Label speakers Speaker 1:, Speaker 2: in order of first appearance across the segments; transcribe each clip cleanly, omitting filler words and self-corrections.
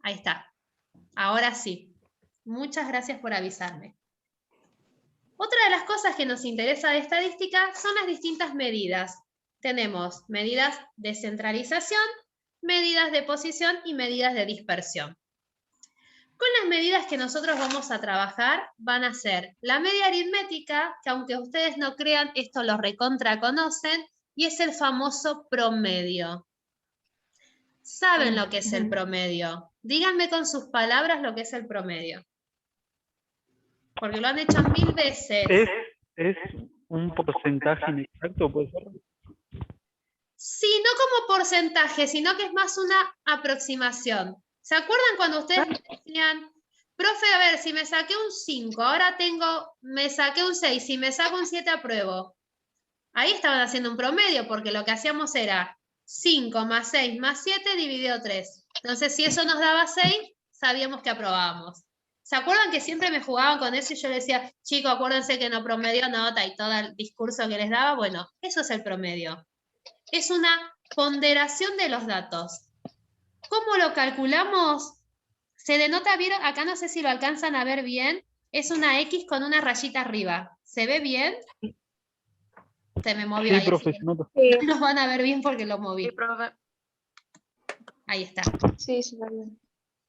Speaker 1: Ahí está. Ahora sí. Muchas gracias por avisarme. Otra de las cosas que nos interesa de estadística son las distintas medidas. Tenemos medidas de centralización, medidas de posición y medidas de dispersión. Con las medidas que nosotros vamos a trabajar van a ser la media aritmética, que aunque ustedes no crean, esto lo recontra conocen, y es el famoso promedio. ¿Saben lo que es el promedio? Díganme con sus palabras lo que es el promedio. Porque lo han hecho 1000 veces.
Speaker 2: ¿Es un porcentaje inexacto, puede ser?
Speaker 1: Sí, no como porcentaje, sino que es más una aproximación. ¿Se acuerdan cuando ustedes me decían, profe, a ver, si me saqué un 5, ahora me saqué un 6, si me saco un 7 apruebo? Ahí estaban haciendo un promedio, porque lo que hacíamos era 5 más 6 más 7 dividido 3. Entonces, si eso nos daba 6, sabíamos que aprobábamos. ¿Se acuerdan que siempre me jugaban con eso y yo les decía, chicos, acuérdense que no promedio nota y todo el discurso que les daba? Bueno, eso es el promedio. Es una ponderación de los datos. ¿Cómo lo calculamos? Se denota, ¿vieron? Acá no sé si lo alcanzan a ver bien. Es una X con una rayita arriba. ¿Se ve bien? Se me movió ahí.
Speaker 2: Profe,
Speaker 1: No los van a ver bien porque lo moví.
Speaker 3: Sí, profe.
Speaker 1: Ahí está.
Speaker 3: Sí, sí, bien.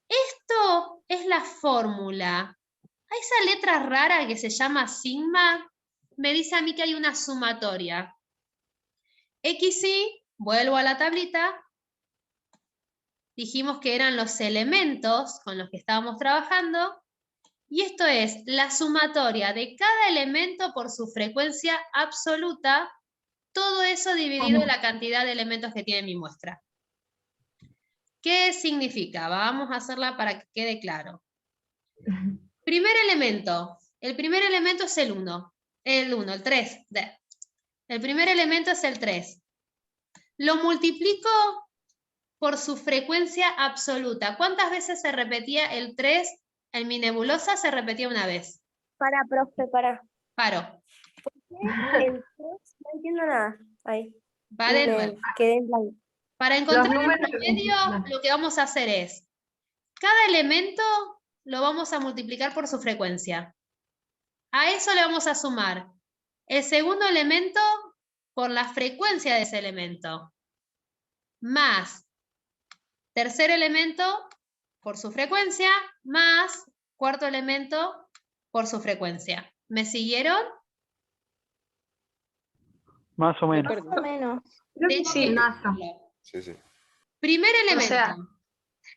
Speaker 1: Esto es la fórmula. A esa letra rara que se llama sigma, me dice a mí que hay una sumatoria. XY, vuelvo a la tablita, dijimos que eran los elementos con los que estábamos trabajando, y esto es la sumatoria de cada elemento por su frecuencia absoluta, todo eso dividido en la cantidad de elementos que tiene mi muestra. ¿Qué significa? Vamos a hacerla para que quede claro. Primer elemento. El primer elemento es el 1. El 3. El primer elemento es el 3. Lo multiplico por su frecuencia absoluta. ¿Cuántas veces se repetía el 3 en mi nebulosa? Se repetía una vez.
Speaker 4: Profe,
Speaker 1: Paro.
Speaker 4: ¿Por qué el 3? No entiendo nada. Ahí.
Speaker 1: Va de nuevo.
Speaker 4: Quedé en blanco.
Speaker 1: Para encontrar el promedio, lo que vamos a hacer es, cada elemento lo vamos a multiplicar por su frecuencia. A eso le vamos a sumar el segundo elemento por la frecuencia de ese elemento, más tercer elemento por su frecuencia, más cuarto elemento por su frecuencia. ¿Me siguieron?
Speaker 2: Más o menos.
Speaker 4: Más o menos.
Speaker 3: Sí.
Speaker 5: Sí.
Speaker 1: Primer elemento.
Speaker 3: O sea,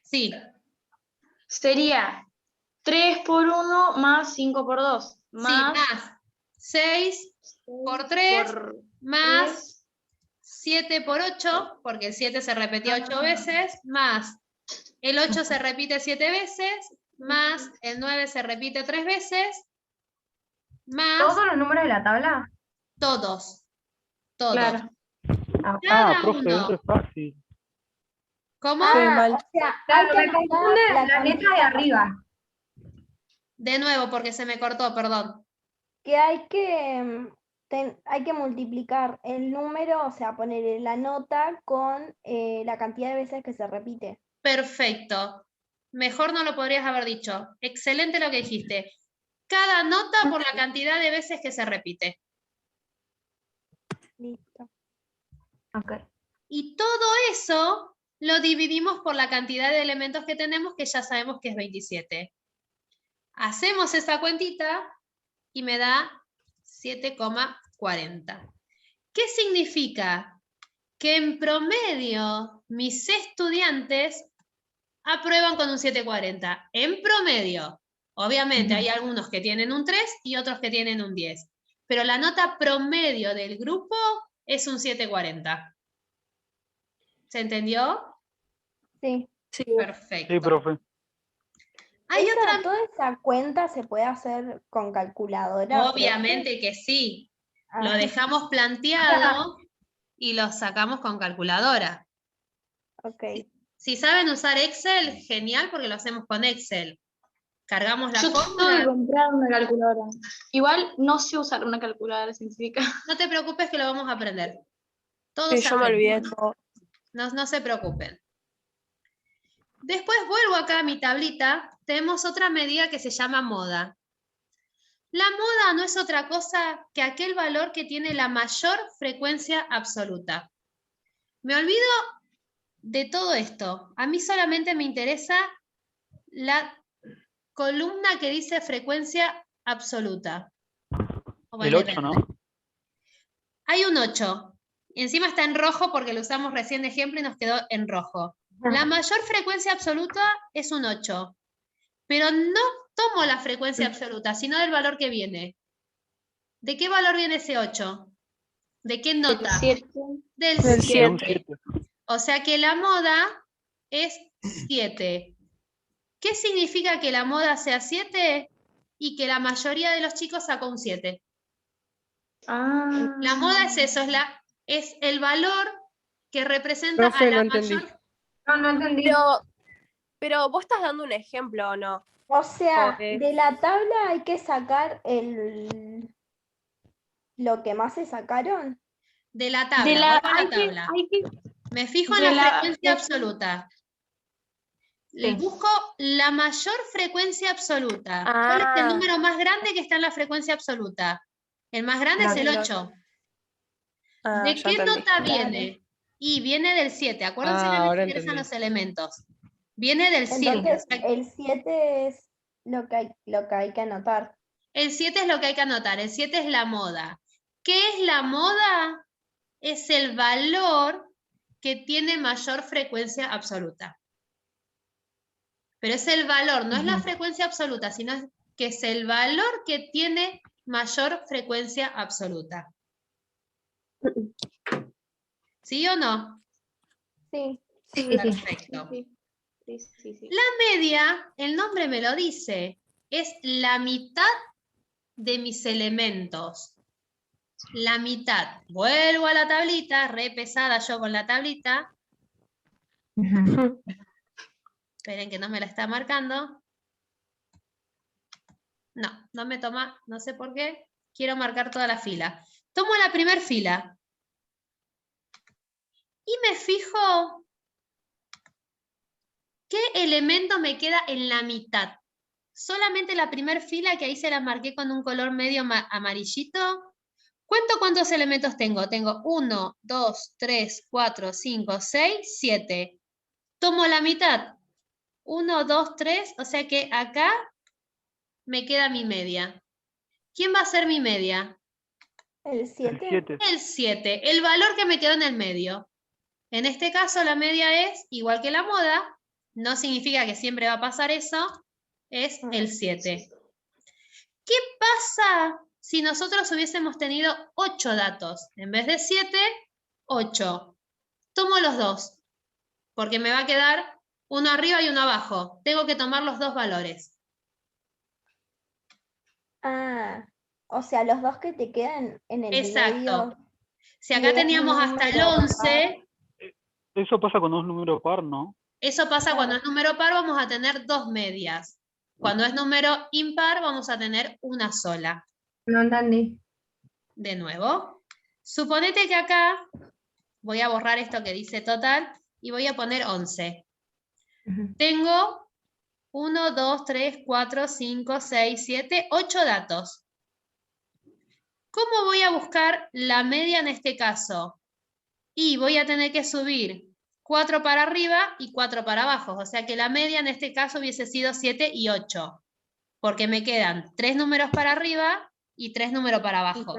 Speaker 1: sí.
Speaker 3: Sería 3 por 1 más 5 por 2. Más,
Speaker 1: sí, más 6 por 3, más 7 por 8, porque el 7 se repetía 8 veces, más el 8 se repite 7 veces, más el 9 se repite 3 veces, más...
Speaker 6: ¿Todos los números de la tabla?
Speaker 1: Todos.
Speaker 3: claro.
Speaker 1: Cada
Speaker 2: profe,
Speaker 1: uno.
Speaker 2: eso es fácil.
Speaker 1: ¿Cómo?
Speaker 4: O sea,
Speaker 6: Claro, me confunde la letra de arriba.
Speaker 1: De nuevo, porque se me cortó, perdón.
Speaker 4: que hay que multiplicar el número, o sea, poner la nota con la cantidad de veces que se repite.
Speaker 1: Perfecto. Mejor no lo podrías haber dicho. Excelente lo que dijiste. Cada nota por la cantidad de veces que se repite.
Speaker 4: Listo.
Speaker 6: Ok.
Speaker 1: Y todo eso lo dividimos por la cantidad de elementos que tenemos, que ya sabemos que es 27. Hacemos esa cuentita y me da 7,40. ¿Qué significa? Que en promedio mis estudiantes aprueban con un 7,40. En promedio. Obviamente hay algunos que tienen un 3 y otros que tienen un 10. Pero la nota promedio del grupo es un 7,40. ¿Se entendió?
Speaker 4: Sí.
Speaker 1: Perfecto.
Speaker 2: Sí, profe.
Speaker 1: Hay otra...
Speaker 4: ¿Toda esa cuenta se puede hacer con calculadora?
Speaker 1: Obviamente que sí.
Speaker 4: Ah.
Speaker 1: Lo dejamos planteado y lo sacamos con calculadora.
Speaker 4: Ok.
Speaker 1: Si saben usar Excel, genial, porque lo hacemos con Excel. Cargamos la
Speaker 3: Yo tengo
Speaker 1: fórmula.
Speaker 3: que comprar una calculadora. Igual no sé usar una calculadora científica.
Speaker 1: No te preocupes que lo vamos a aprender. Todos
Speaker 4: Sí, yo me olvidé
Speaker 1: todo. No se preocupen. Después vuelvo acá a mi tablita, tenemos otra medida que se llama moda. La moda no es otra cosa que aquel valor que tiene la mayor frecuencia absoluta. Me olvido de todo esto. A mí solamente me interesa la columna que dice frecuencia absoluta.
Speaker 2: El 8, ¿no?
Speaker 1: Hay un 8. Encima está en rojo porque lo usamos recién de ejemplo y nos quedó en rojo. La mayor frecuencia absoluta es un 8. Pero no tomo la frecuencia absoluta, sino del valor que viene. ¿De qué valor viene ese 8? ¿De qué nota?
Speaker 3: 7.
Speaker 1: Del
Speaker 2: De un
Speaker 1: 7.
Speaker 2: 7.
Speaker 1: O sea que la moda es 7. ¿Qué significa que la moda sea 7? Y que la mayoría de los chicos sacó un 7.
Speaker 3: Ah.
Speaker 1: La moda es eso, es el valor que representa
Speaker 5: Profe,
Speaker 1: a la
Speaker 5: no entendí.
Speaker 1: mayor.
Speaker 6: No entendí.
Speaker 7: Pero vos estás dando un ejemplo, ¿o no?
Speaker 4: O sea,
Speaker 7: Ok.
Speaker 4: de la tabla hay que sacar lo que más se sacaron.
Speaker 1: De la tabla,
Speaker 3: De la,
Speaker 1: vuelvo a la
Speaker 3: hay que-
Speaker 1: tabla.
Speaker 3: hay que-
Speaker 1: Me fijo en
Speaker 3: de
Speaker 1: la
Speaker 3: la-
Speaker 1: frecuencia
Speaker 3: de-
Speaker 1: absoluta.
Speaker 3: Sí.
Speaker 1: Busco la mayor frecuencia absoluta. ¿Cuál es el
Speaker 7: Ah.
Speaker 1: número más grande que está en la frecuencia absoluta? El más grande es el 8.
Speaker 7: Ah,
Speaker 1: ¿De
Speaker 7: ya
Speaker 1: qué
Speaker 7: entendí.
Speaker 1: nota viene? Y viene del 7. Acuérdense que a mí me
Speaker 5: ahora
Speaker 1: interesan
Speaker 5: entendí.
Speaker 1: los elementos. Viene del 7.
Speaker 4: Entonces, el 7 es lo que hay que anotar.
Speaker 1: El 7 es lo que hay que anotar. El 7 es la moda. ¿Qué es la moda? Es el valor que tiene mayor frecuencia absoluta. Pero es el valor, no es la frecuencia absoluta, sino que es el valor que tiene mayor frecuencia absoluta. ¿Sí o no?
Speaker 4: Sí.
Speaker 1: Perfecto.
Speaker 3: Sí.
Speaker 1: La media, el nombre me lo dice, es la mitad de mis elementos. La mitad. Vuelvo a la tablita, re pesada yo con la tablita. Esperen que no me la está marcando. No, no me toma, no sé por qué. Quiero marcar toda la fila. Tomo la primera fila. Y me fijo qué elemento me queda en la mitad. Solamente la primera fila, que ahí se la marqué con un color medio amarillito. Cuento cuántos elementos tengo. Tengo 1, 2, 3, 4, 5, 6, 7. Tomo la mitad. 1, 2, 3, o sea que acá me queda mi media. ¿Quién va a ser mi media?
Speaker 4: El
Speaker 2: El
Speaker 4: 7.
Speaker 2: 7.
Speaker 1: El 7, el valor que me quedó en el medio. En este caso la media es igual que la moda, no significa que siempre va a pasar eso, es el 7. ¿Qué pasa si nosotros hubiésemos tenido 8 datos? En vez de 7, 8. Tomo los dos, porque me va a quedar uno arriba y uno abajo. Tengo que tomar los dos valores.
Speaker 4: Ah, o sea, los dos que te quedan en el
Speaker 1: Exacto.
Speaker 4: medio.
Speaker 1: Si acá
Speaker 4: Y es
Speaker 1: teníamos
Speaker 4: un
Speaker 1: hasta el
Speaker 4: número
Speaker 1: 11,
Speaker 2: Eso pasa con un número par, ¿no?
Speaker 1: eso pasa cuando es número par, vamos a tener dos medias. Cuando es número impar, vamos a tener una sola.
Speaker 6: No entendí.
Speaker 1: De nuevo, suponete que acá voy a borrar esto que dice total y voy a poner 11. Tengo 1, 2, 3, 4, 5, 6, 7, 8 datos. ¿Cómo voy a buscar la media en este caso? Y voy a tener que subir 4 para arriba y 4 para abajo. O sea que la media en este caso hubiese sido 7 y 8. Porque me quedan 3 números para arriba y 3 números para abajo.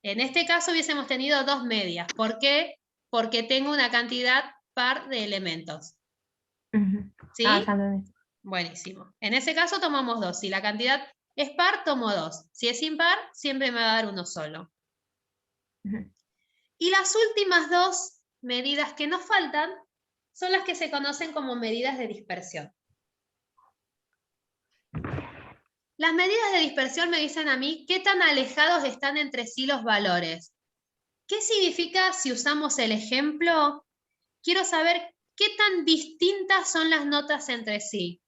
Speaker 1: En este caso hubiésemos tenido 2 medias. ¿Por qué? Porque tengo una cantidad par de elementos. ¿Sí?
Speaker 6: Ah, ya entendí.
Speaker 1: Buenísimo. En ese caso tomamos 2. Si la cantidad es par, tomo 2. Si es impar, siempre me va a dar uno solo. Y las últimas 2 medidas que nos faltan son las que se conocen como medidas de dispersión. Las medidas de dispersión me dicen a mí qué tan alejados están entre sí los valores. ¿Qué significa si usamos el ejemplo? Quiero saber qué tan distintas son las notas entre sí.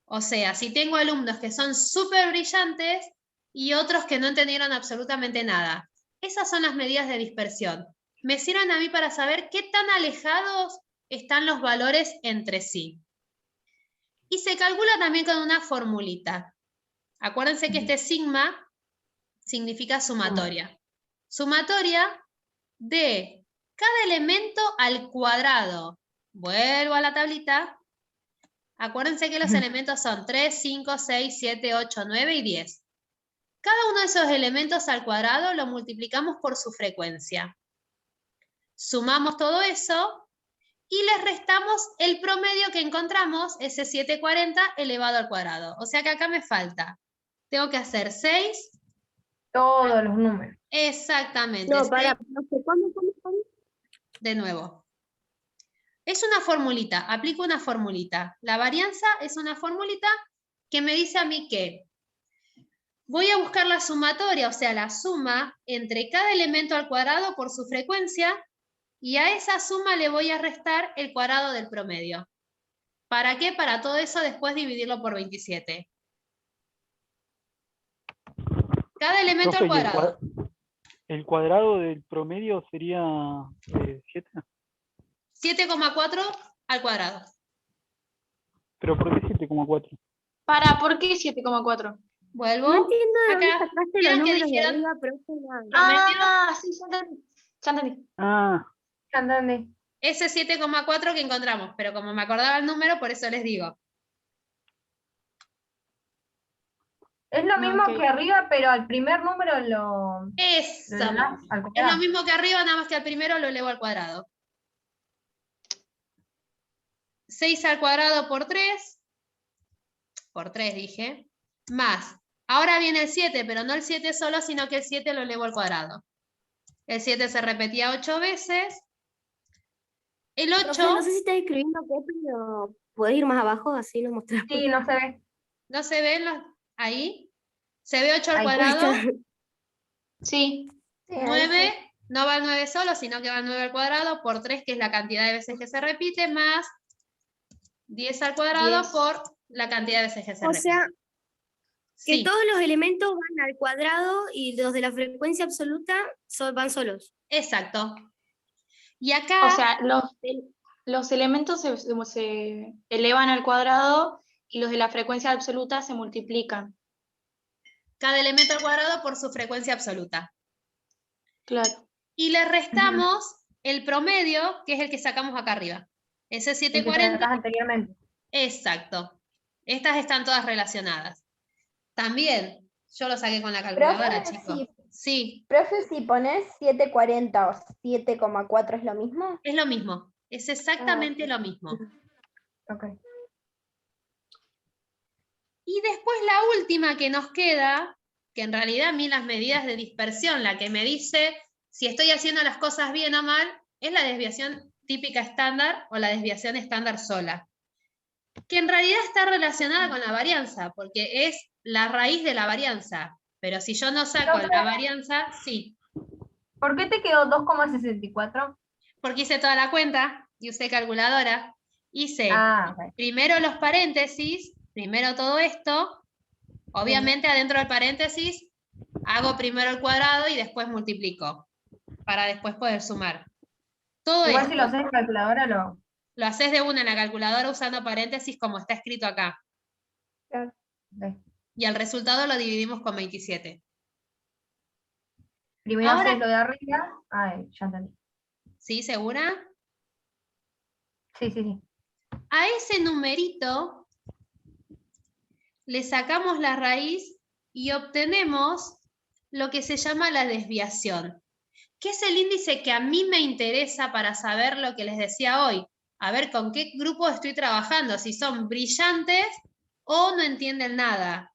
Speaker 1: O sea, si tengo alumnos que son súper brillantes y otros que no entendieron absolutamente nada. Esas son las medidas de dispersión. Me sirven a mí para saber qué tan alejados están los valores entre sí. Y se calcula también con una formulita. Acuérdense que este sigma significa sumatoria. Sumatoria de cada elemento al cuadrado. Vuelvo a la tablita. Acuérdense que los elementos son 3, 5, 6, 7, 8, 9 y 10. Cada uno de esos elementos al cuadrado lo multiplicamos por su frecuencia. Sumamos todo eso y les restamos el promedio que encontramos, ese 740 elevado al cuadrado. O sea que acá me falta. Tengo que hacer 6.
Speaker 6: Todos los números.
Speaker 1: Exactamente.
Speaker 7: No,
Speaker 1: 6
Speaker 7: para, no sé, ¿cómo?
Speaker 1: de nuevo. Es una formulita, aplico una formulita. La varianza es una formulita que me dice a mí que voy a buscar la sumatoria, o sea, la suma entre cada elemento al cuadrado por su frecuencia, y a esa suma le voy a restar el cuadrado del promedio. ¿Para qué? Para todo eso después dividirlo por 27. Cada elemento
Speaker 2: Profe,
Speaker 1: al cuadrado.
Speaker 2: el cuadrado del promedio sería 7.
Speaker 1: 7,4 al cuadrado.
Speaker 2: ¿Pero por qué 7,4?
Speaker 3: ¿Por qué 7,4?
Speaker 1: Vuelvo.
Speaker 7: No entiendo de dónde
Speaker 1: Acá.
Speaker 7: sacaste los
Speaker 1: ¿Vieron que
Speaker 7: números de
Speaker 1: dijeron
Speaker 7: arriba, profe? Nada.
Speaker 1: promedio?
Speaker 3: Sí, ya entendí. Ya entendí.
Speaker 2: Ah,
Speaker 6: Ya entendí.
Speaker 1: Ese 7,4 que encontramos, pero como me acordaba el número, por eso les digo.
Speaker 6: Es lo mismo
Speaker 3: Ok.
Speaker 6: que arriba, pero al primer número lo
Speaker 1: Eso.
Speaker 6: das al
Speaker 1: Es lo
Speaker 6: cuadrado.
Speaker 1: mismo que arriba, nada más que al primero lo elevo al cuadrado. 6 al cuadrado por 3 dije, más. Ahora viene el 7, pero no el 7 solo, sino que el 7 lo elevo al cuadrado. El 7 se repetía 8 veces. El 8,
Speaker 7: Profe, no sé si estás escribiendo qué, pero ¿podés ir más abajo? Así lo mostramos.
Speaker 6: Sí, no se ve.
Speaker 1: ¿no se ven ahí? ¿Se ve 8 al
Speaker 6: Ahí
Speaker 1: cuadrado?
Speaker 3: Sí.
Speaker 4: Sí, ahí
Speaker 1: 9,
Speaker 4: sí.
Speaker 1: no va el 9 solo, sino que va el 9 al cuadrado por 3, que es la cantidad de veces que se repite, más 10 al cuadrado
Speaker 3: 10.
Speaker 1: por la cantidad de veces que se
Speaker 7: O
Speaker 1: repite.
Speaker 7: sea, que
Speaker 1: Sí,
Speaker 7: todos los elementos van al cuadrado y los de la frecuencia absoluta van solos.
Speaker 1: exacto. Y acá,
Speaker 3: O sea, los elementos se elevan al cuadrado y los de la frecuencia absoluta se multiplican.
Speaker 1: cada elemento al cuadrado por su frecuencia absoluta.
Speaker 3: Claro.
Speaker 1: Y le restamos el promedio, que es el que sacamos acá arriba. Ese
Speaker 6: El que
Speaker 1: 740,
Speaker 6: sacás anteriormente.
Speaker 1: exacto. Estas están todas relacionadas. También, yo lo saqué con la calculadora,
Speaker 4: Profe,
Speaker 1: chicos.
Speaker 4: sí.
Speaker 1: Sí,
Speaker 4: Profe, si pones 740 o 7,4 es lo mismo.
Speaker 1: es lo mismo. Es exactamente
Speaker 4: ok.
Speaker 1: lo mismo.
Speaker 6: Ok.
Speaker 1: Y después la última que nos queda, que en realidad a mí las medidas de dispersión, la que me dice si estoy haciendo las cosas bien o mal, es la desviación típica estándar o la desviación estándar sola, que en realidad está relacionada con la varianza, porque es la raíz de la varianza. Pero si yo no saco
Speaker 6: Profe.
Speaker 1: la varianza, sí,
Speaker 6: ¿Por qué te quedó 2,64?
Speaker 1: porque hice toda la cuenta y usé calculadora. Hice
Speaker 6: Ah, ok.
Speaker 1: primero los paréntesis, primero todo esto, obviamente adentro del paréntesis hago primero el cuadrado y después multiplico, para después poder sumar. Todo
Speaker 6: Igual
Speaker 1: esto
Speaker 6: si lo haces en calculadora,
Speaker 1: lo haces de una en la calculadora usando paréntesis como está escrito acá.
Speaker 6: ok.
Speaker 1: Y el resultado lo dividimos con 27.
Speaker 6: Primero
Speaker 1: Ahora-
Speaker 6: haces lo de arriba. Ay, ya entendí.
Speaker 1: ¿Sí? ¿Segura?
Speaker 6: Sí, sí, sí.
Speaker 1: A ese numerito le sacamos la raíz y obtenemos lo que se llama la desviación, que es el índice que a mí me interesa para saber lo que les decía hoy. A ver con qué grupo estoy trabajando, si son brillantes o no entienden nada.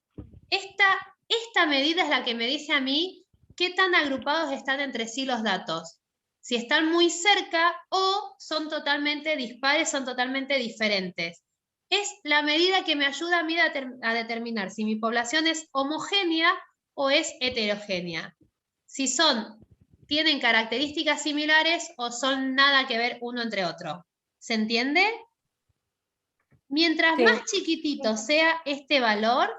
Speaker 1: Esta medida es la que me dice a mí qué tan agrupados están entre sí los datos. Si están muy cerca o son totalmente dispares, son totalmente diferentes. Es la medida que me ayuda a mí a determinar si mi población es homogénea o es heterogénea. Si tienen características similares o son nada que ver uno entre otro. ¿Se entiende? Mientras
Speaker 7: Sí.
Speaker 1: más chiquitito sea este valor,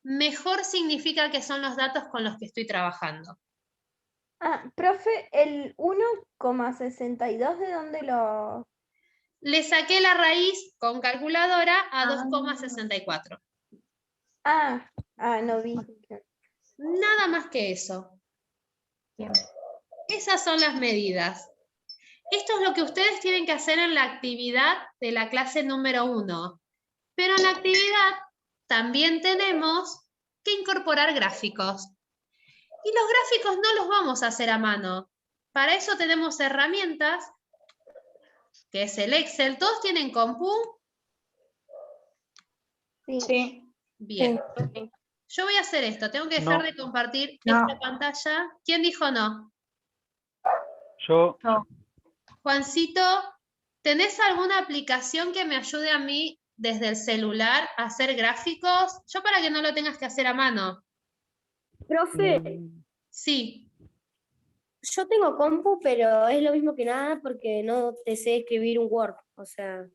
Speaker 1: mejor significa que son los datos con los que estoy trabajando.
Speaker 4: Profe, el 1,62, ¿de dónde lo...?
Speaker 1: Le saqué la raíz con calculadora a 2,64.
Speaker 4: No vi.
Speaker 1: Nada más que eso.
Speaker 6: Bien.
Speaker 1: Esas son las medidas. Esto es lo que ustedes tienen que hacer en la actividad de la clase número 1. Pero en la actividad también tenemos que incorporar gráficos. Y los gráficos no los vamos a hacer a mano. Para eso tenemos herramientas, que es el Excel. ¿Todos tienen compu?
Speaker 3: Sí.
Speaker 1: Bien.
Speaker 3: Sí.
Speaker 1: Yo voy a hacer esto. Tengo que dejar
Speaker 2: No.
Speaker 1: de compartir
Speaker 6: No.
Speaker 1: esta pantalla. ¿Quién dijo no?
Speaker 2: Yo,
Speaker 1: Juancito, ¿tenés alguna aplicación que me ayude a mí desde el celular a hacer gráficos? Yo para que no lo tengas que hacer a mano.
Speaker 7: Profe,
Speaker 1: Sí.
Speaker 7: yo tengo compu, pero es lo mismo que nada porque no te sé escribir un Word. O sea,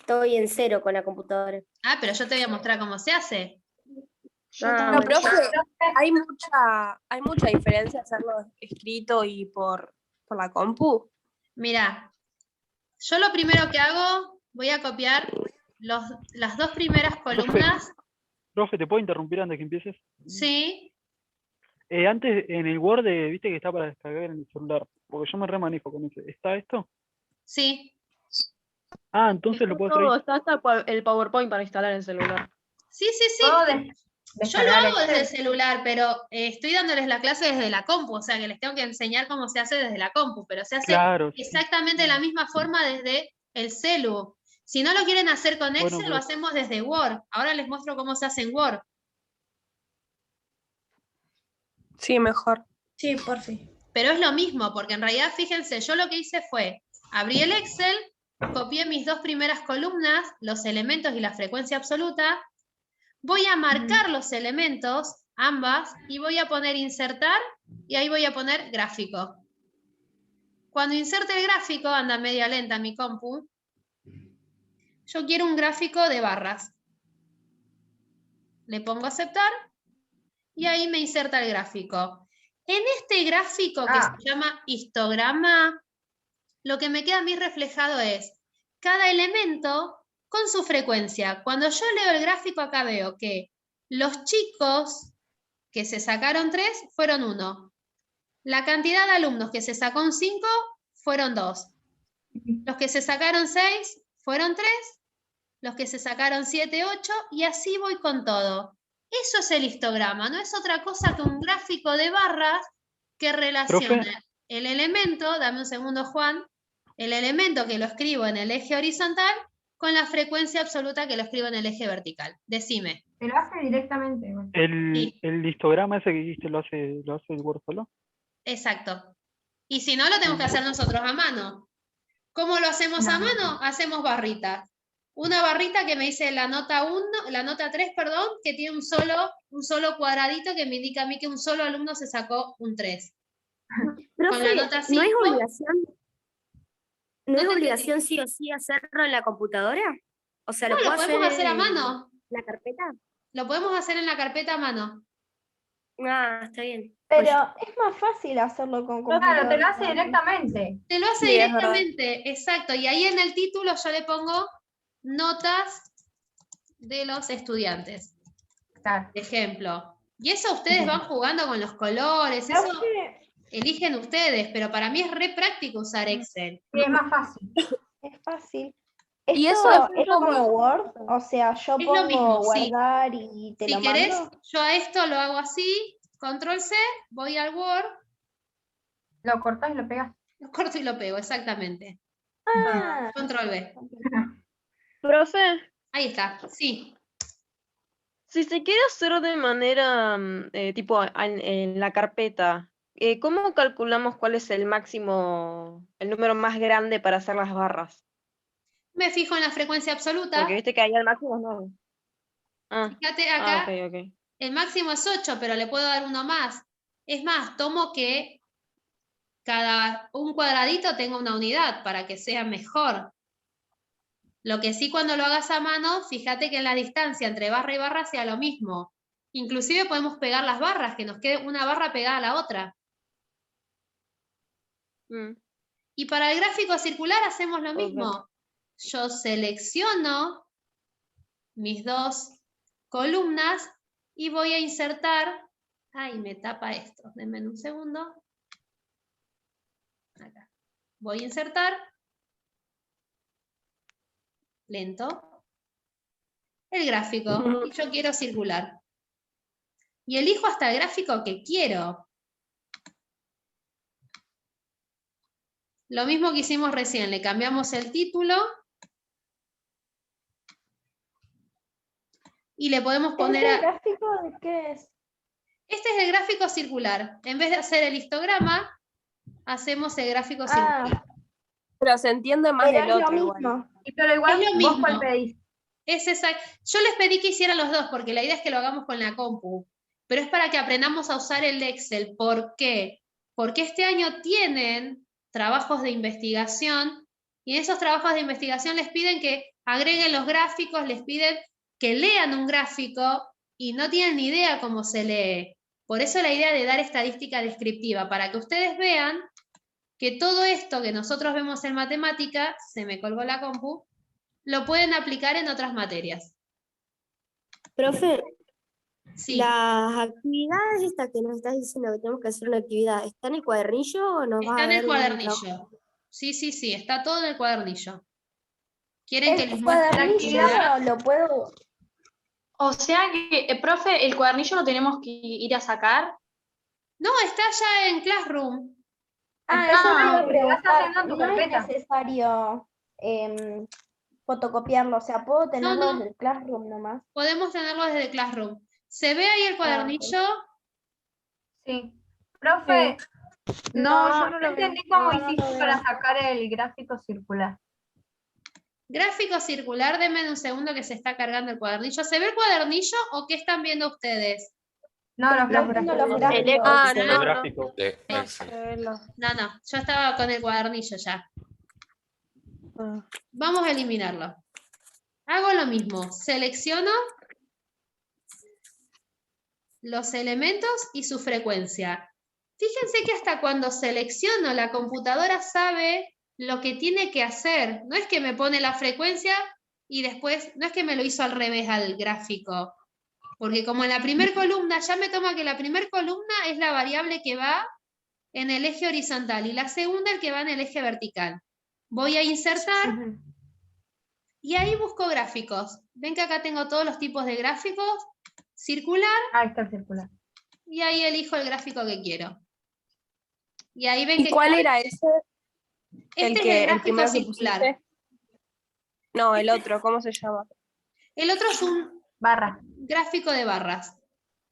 Speaker 7: estoy en cero con la computadora.
Speaker 1: Pero yo te voy a mostrar cómo se hace.
Speaker 7: Ah,
Speaker 5: No,
Speaker 7: bueno.
Speaker 5: profe, hay mucha diferencia hacerlo escrito y por la compu.
Speaker 1: Mirá, yo lo primero que hago, voy a copiar las dos primeras columnas.
Speaker 2: profe, ¿te puedo interrumpir antes que empieces?
Speaker 1: Sí.
Speaker 2: Antes, en el Word, viste que está para descargar en el celular, porque yo me remanejo con ese. ¿Está esto?
Speaker 1: Sí.
Speaker 2: Entonces lo puedo hacer ahí.
Speaker 8: Está hasta el PowerPoint para instalar en el celular.
Speaker 1: Sí.
Speaker 6: Todo
Speaker 1: Yo lo
Speaker 6: descargar
Speaker 1: hago desde el
Speaker 6: Excel.
Speaker 1: celular, pero estoy dándoles la clase desde la compu, o sea que les tengo que enseñar cómo se hace desde la compu, pero se hace
Speaker 2: Claro. sí.
Speaker 1: exactamente de la misma forma desde el celu. Si no lo quieren hacer con Excel,
Speaker 2: Bueno,
Speaker 1: lo hacemos desde Word. Ahora les muestro cómo se hace en Word.
Speaker 5: Sí, mejor.
Speaker 7: Sí, por fin.
Speaker 1: Pero es lo mismo, porque en realidad, fíjense, yo lo que hice fue, abrí el Excel, copié mis dos primeras columnas, los elementos y la frecuencia absoluta, voy a marcar los elementos, ambas, y voy a poner insertar, y ahí voy a poner gráfico. Cuando inserte el gráfico, anda media lenta mi compu, yo quiero un gráfico de barras. Le pongo aceptar, y ahí me inserta el gráfico. En este gráfico que se llama histograma, lo que me queda a mí reflejado es cada elemento con su frecuencia. Cuando yo leo el gráfico acá veo que los chicos que se sacaron 3 fueron 1. La cantidad de alumnos que se sacó un 5 fueron 2. Los que se sacaron 6 fueron 3. Los que se sacaron 7, 8 y así voy con todo. Eso es el histograma, no es otra cosa que un gráfico de barras que relaciona el elemento, dame un segundo Juan, el elemento que lo escribo en el eje horizontal con la frecuencia absoluta que lo escribo en el eje vertical. Decime.
Speaker 6: Te lo hace directamente. Bueno.
Speaker 2: El histograma ese que dijiste, ¿lo hace el Word solo?
Speaker 1: Exacto. Y si no, lo tenemos que hacer nosotros a mano. ¿Cómo lo hacemos a mano? Hacemos barritas. Una barrita que me dice la nota 3, que tiene un solo cuadradito que me indica a mí que un solo alumno se sacó un 3.
Speaker 7: Profe,
Speaker 1: Con la nota 5,
Speaker 7: ¿no es obligación? ¿No
Speaker 1: No
Speaker 7: es
Speaker 1: te
Speaker 7: obligación sí o sí hacerlo en la computadora? O sea,
Speaker 1: No,
Speaker 7: ¿lo
Speaker 1: lo
Speaker 7: puedo
Speaker 1: podemos hacer a
Speaker 7: en
Speaker 1: mano.
Speaker 7: la carpeta?
Speaker 1: Lo podemos hacer en la carpeta a mano.
Speaker 7: Está bien.
Speaker 4: Pero es más fácil hacerlo con
Speaker 6: Claro, te lo hace
Speaker 4: computadora.
Speaker 6: directamente.
Speaker 1: Te lo hace
Speaker 5: Sí, es verdad.
Speaker 1: directamente, exacto. Y ahí en el título yo le pongo notas de los estudiantes,
Speaker 6: Claro.
Speaker 1: ejemplo. Y eso ustedes van jugando con los colores, eso
Speaker 4: Profe,
Speaker 1: eligen ustedes, pero para mí es re práctico usar Excel.
Speaker 6: Sí, es más fácil.
Speaker 4: es fácil.
Speaker 5: Y
Speaker 4: ¿Esto
Speaker 5: eso
Speaker 4: es como Word? O sea, yo
Speaker 1: Es lo
Speaker 4: pongo
Speaker 1: mismo, sí.
Speaker 4: guardar y te
Speaker 1: Si
Speaker 4: lo
Speaker 1: querés,
Speaker 4: mando.
Speaker 1: yo a esto lo hago así, control C, voy al Word,
Speaker 6: Lo cortás y lo pegás.
Speaker 1: lo corto y lo pego, exactamente.
Speaker 4: Ah,
Speaker 1: Control V.
Speaker 8: Profe,
Speaker 1: Ahí está, sí.
Speaker 8: si se quiere hacer de manera tipo en la carpeta, ¿cómo calculamos cuál es el máximo, el número más grande para hacer las barras?
Speaker 1: Me fijo en la frecuencia absoluta.
Speaker 8: Porque viste que ahí al máximo no.
Speaker 1: Fíjate acá,
Speaker 8: Ok.
Speaker 1: el máximo es 8, pero le puedo dar uno más. Es más, tomo que cada un cuadradito tenga una unidad para que sea mejor. Lo que sí, cuando lo hagas a mano, fíjate que en la distancia entre barra y barra sea lo mismo. Inclusive podemos pegar las barras, que nos quede una barra pegada a la otra.
Speaker 8: Mm.
Speaker 1: Y para el gráfico circular hacemos lo mismo. Yo selecciono mis dos columnas y voy a insertar. Ay, me tapa esto. Denme un segundo. Acá. Voy a insertar. Lento. El gráfico. Y yo quiero circular. Y elijo hasta el gráfico que quiero. Lo mismo que hicimos recién, le cambiamos el título y le podemos poner
Speaker 4: ¿Este gráfico de qué es?
Speaker 1: Este es el gráfico circular. En vez de hacer el histograma, hacemos el gráfico circular.
Speaker 5: Pero se entiende más
Speaker 4: Pero
Speaker 5: del
Speaker 4: es lo
Speaker 5: otro igual.
Speaker 4: mismo.
Speaker 6: Pero igual,
Speaker 1: Es lo
Speaker 6: ¿vos
Speaker 1: mismo.
Speaker 6: cuál pedís?
Speaker 1: Yo les pedí que hicieran los dos, porque la idea es que lo hagamos con la compu. Pero es para que aprendamos a usar el Excel. ¿Por qué? Porque este año tienen trabajos de investigación, y en esos trabajos de investigación les piden que agreguen los gráficos, les piden que lean un gráfico, y no tienen ni idea cómo se lee. Por eso la idea de dar estadística descriptiva, para que ustedes vean que todo esto que nosotros vemos en matemática, se me colgó la compu, lo pueden aplicar en otras materias.
Speaker 7: Profe,
Speaker 1: Sí,
Speaker 7: las actividades estas que nos estás diciendo que tenemos que hacer una actividad, ¿está en el cuadernillo o nos vas
Speaker 1: está
Speaker 7: a
Speaker 1: en el
Speaker 7: dar un
Speaker 1: cuadernillo.
Speaker 7: trabajo?
Speaker 1: Sí, está todo en el cuadernillo. ¿Quieren que les
Speaker 4: ¿El
Speaker 1: muestre la
Speaker 4: cuadernillo
Speaker 1: actividad?
Speaker 4: lo puedo?
Speaker 3: O sea que, profe, el cuadernillo lo tenemos que ir a sacar.
Speaker 1: No, está ya en Classroom.
Speaker 4: Ah,
Speaker 6: Está,
Speaker 4: eso te iba a
Speaker 6: porque vas
Speaker 4: preguntar.
Speaker 6: haciendo tu
Speaker 4: No es
Speaker 6: carpeta.
Speaker 4: necesario fotocopiarlo, o sea, puedo tenerlo
Speaker 1: no.
Speaker 4: desde el Classroom nomás.
Speaker 1: Podemos tenerlo desde Classroom. ¿Se ve ahí el cuadernillo?
Speaker 6: Sí. Profe,
Speaker 5: No, yo
Speaker 6: no
Speaker 5: no lo veo.
Speaker 6: entendí cómo
Speaker 4: No, no lo
Speaker 6: hiciste
Speaker 4: veo.
Speaker 6: para sacar el gráfico circular.
Speaker 1: Gráfico circular, denme un segundo que se está cargando el cuadernillo. ¿Se ve el cuadernillo o qué están viendo ustedes?
Speaker 6: No, los
Speaker 4: Estoy viendo
Speaker 6: gráficos.
Speaker 4: los gráficos.
Speaker 5: Ah,
Speaker 2: El
Speaker 5: no,
Speaker 2: gráfico.
Speaker 9: De
Speaker 5: no.
Speaker 9: Excel.
Speaker 1: No, yo estaba con el cuadernillo ya. Vamos a eliminarlo. Hago lo mismo, selecciono los elementos y su frecuencia. Fíjense que hasta cuando selecciono, la computadora sabe lo que tiene que hacer. No es que me pone la frecuencia y después, no es que me lo hizo al revés al gráfico. Porque como en la primera columna, ya me toma que la primera columna es la variable que va en el eje horizontal y la segunda el que va en el eje vertical. Voy a insertar y ahí busco gráficos. Ven que acá tengo todos los tipos de gráficos. Circular,
Speaker 6: Ahí está el circular.
Speaker 1: y ahí elijo el gráfico que quiero. Y ahí ven
Speaker 5: ¿Y
Speaker 1: que
Speaker 5: cuál era ese?
Speaker 1: este es el
Speaker 5: el
Speaker 1: gráfico
Speaker 5: primero que
Speaker 1: circular.
Speaker 5: pusiste. No, el otro, ¿cómo se llama?
Speaker 1: El otro es un
Speaker 6: Barra.
Speaker 1: gráfico de barras.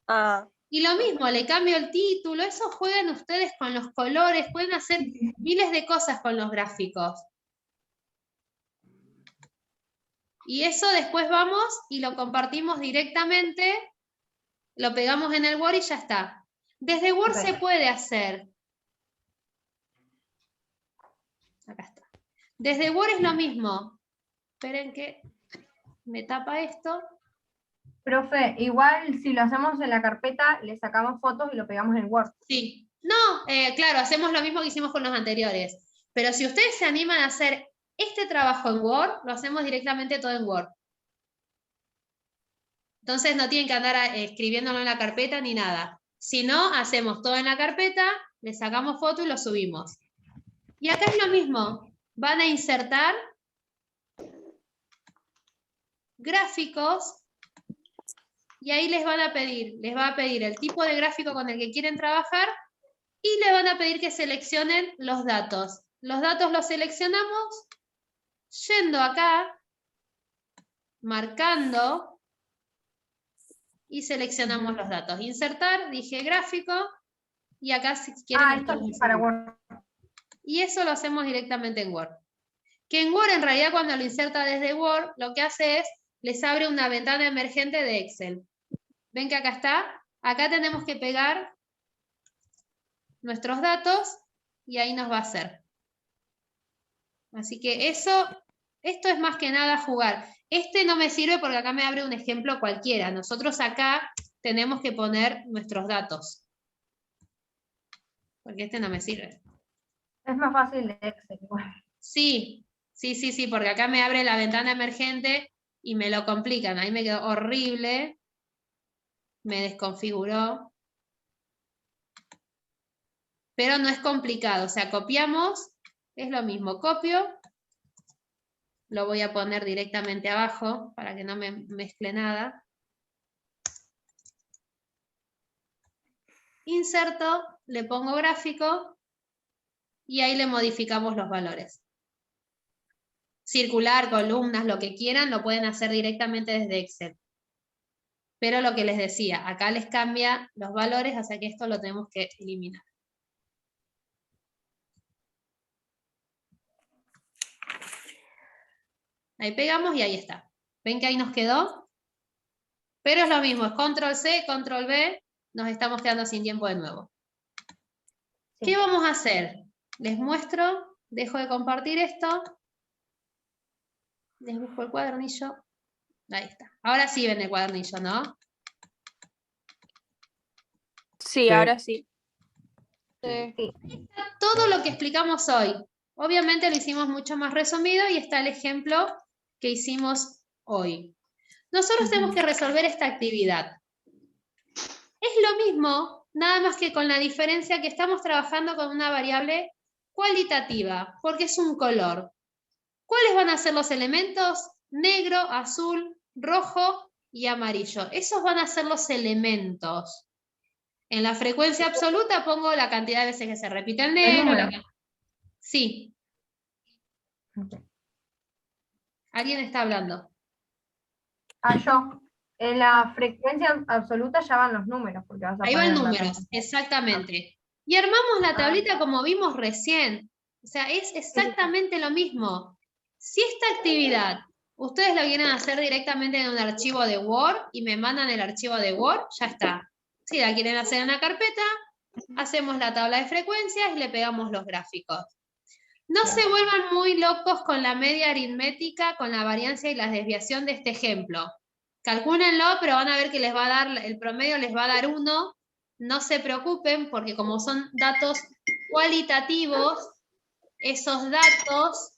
Speaker 5: Ah,
Speaker 1: Y lo mismo, le cambio el título, eso juegan ustedes con los colores, pueden hacer miles de cosas con los gráficos. Y eso después vamos y lo compartimos directamente, lo pegamos en el Word y ya está. Desde Word se puede hacer. Acá está. Desde Word es lo mismo. Esperen que me tapa esto.
Speaker 6: Profe, igual si lo hacemos en la carpeta, le sacamos fotos y lo pegamos en Word.
Speaker 1: Sí. No, claro, hacemos lo mismo que hicimos con los anteriores. Pero si ustedes se animan a hacer este trabajo en Word, lo hacemos directamente todo en Word. Entonces no tienen que andar escribiéndolo en la carpeta ni nada. Si no, hacemos todo en la carpeta, le sacamos foto y lo subimos. Y acá es lo mismo. Van a insertar gráficos y ahí les va a pedir el tipo de gráfico con el que quieren trabajar y le van a pedir que seleccionen los datos. Los datos los seleccionamos yendo acá, marcando y seleccionamos los datos. Insertar, dije gráfico y acá si quieren...
Speaker 6: Esto es para Word.
Speaker 1: Y eso lo hacemos directamente en Word. Que en Word, en realidad, cuando lo inserta desde Word, lo que hace es, les abre una ventana emergente de Excel. ¿Ven que acá está? Acá tenemos que pegar nuestros datos y ahí nos va a hacer. Así que esto es más que nada jugar. Este no me sirve porque acá me abre un ejemplo cualquiera. Nosotros acá tenemos que poner nuestros datos. Porque este no me sirve.
Speaker 6: Es más fácil de Excel igual.
Speaker 1: Sí, sí, porque acá me abre la ventana emergente y me lo complican. Ahí me quedó horrible. Me desconfiguró. Pero no es complicado. O sea, copiamos, es lo mismo. Copio, lo voy a poner directamente abajo para que no me mezcle nada. Inserto, le pongo gráfico y ahí le modificamos los valores. Circular, columnas, lo que quieran, lo pueden hacer directamente desde Excel. Pero lo que les decía, acá les cambia los valores, así que esto lo tenemos que eliminar. Ahí pegamos y ahí está. ¿Ven que ahí nos quedó? Pero es lo mismo, es control C, control V, nos estamos quedando sin tiempo de nuevo.
Speaker 6: Sí.
Speaker 1: ¿Qué vamos a hacer? Les muestro, dejo de compartir esto. Les busco el cuadernillo. Ahí está. Ahora sí ven el cuadernillo, ¿no?
Speaker 5: Sí, ahora sí.
Speaker 1: Todo lo que explicamos hoy. Obviamente lo hicimos mucho más resumido y está el ejemplo que hicimos hoy. Nosotros tenemos que resolver esta actividad. Es lo mismo, nada más que con la diferencia que estamos trabajando con una variable cualitativa, porque es un color. ¿Cuáles van a ser los elementos? Negro, azul, rojo y amarillo. Esos van a ser los elementos. En la frecuencia absoluta pongo la cantidad de veces que se repite el negro.
Speaker 6: número.
Speaker 1: Sí.
Speaker 6: Ok.
Speaker 1: Alguien está hablando.
Speaker 6: Yo. En la frecuencia absoluta ya van los números, porque vas a
Speaker 1: Ahí van
Speaker 6: poner la
Speaker 1: números,
Speaker 6: cantidad.
Speaker 1: exactamente. Y armamos la tablita como vimos recién. O sea, es exactamente lo mismo. Si esta actividad ustedes la quieren hacer directamente en un archivo de Word y me mandan el archivo de Word, ya está. Si la quieren hacer en una carpeta, hacemos la tabla de frecuencias y le pegamos los gráficos. No se vuelvan muy locos con la media aritmética, con la variancia y la desviación de este ejemplo. Calcúlenlo, pero van a ver que les va a dar, el promedio les va a dar 1. No se preocupen, porque como son datos cualitativos, esos datos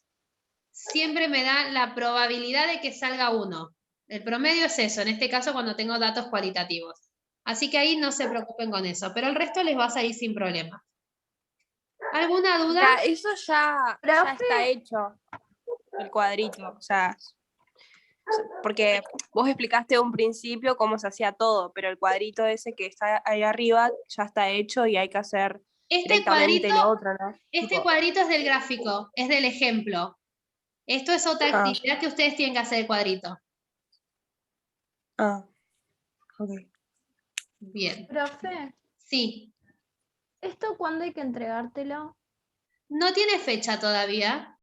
Speaker 1: siempre me dan la probabilidad de que salga 1. El promedio es eso, en este caso cuando tengo datos cualitativos. Así que ahí no se preocupen con eso, pero el resto les va a salir sin problema. ¿Alguna duda?
Speaker 5: Ya, eso ya está
Speaker 4: Profe.
Speaker 5: hecho, el cuadrito. O sea, porque vos explicaste un principio cómo se hacía todo, pero el cuadrito ese que está ahí arriba ya está hecho y hay que hacer
Speaker 1: Este
Speaker 5: directamente lo otro, ¿no?
Speaker 1: Este
Speaker 5: Tipo,
Speaker 1: cuadrito es del gráfico, es del ejemplo. Esto es otra
Speaker 5: Ah.
Speaker 1: actividad que ustedes tienen que hacer el cuadrito.
Speaker 5: Ok.
Speaker 1: Bien.
Speaker 4: Profe,
Speaker 1: Sí.
Speaker 4: ¿esto cuándo hay que entregártelo?
Speaker 1: No tiene fecha todavía.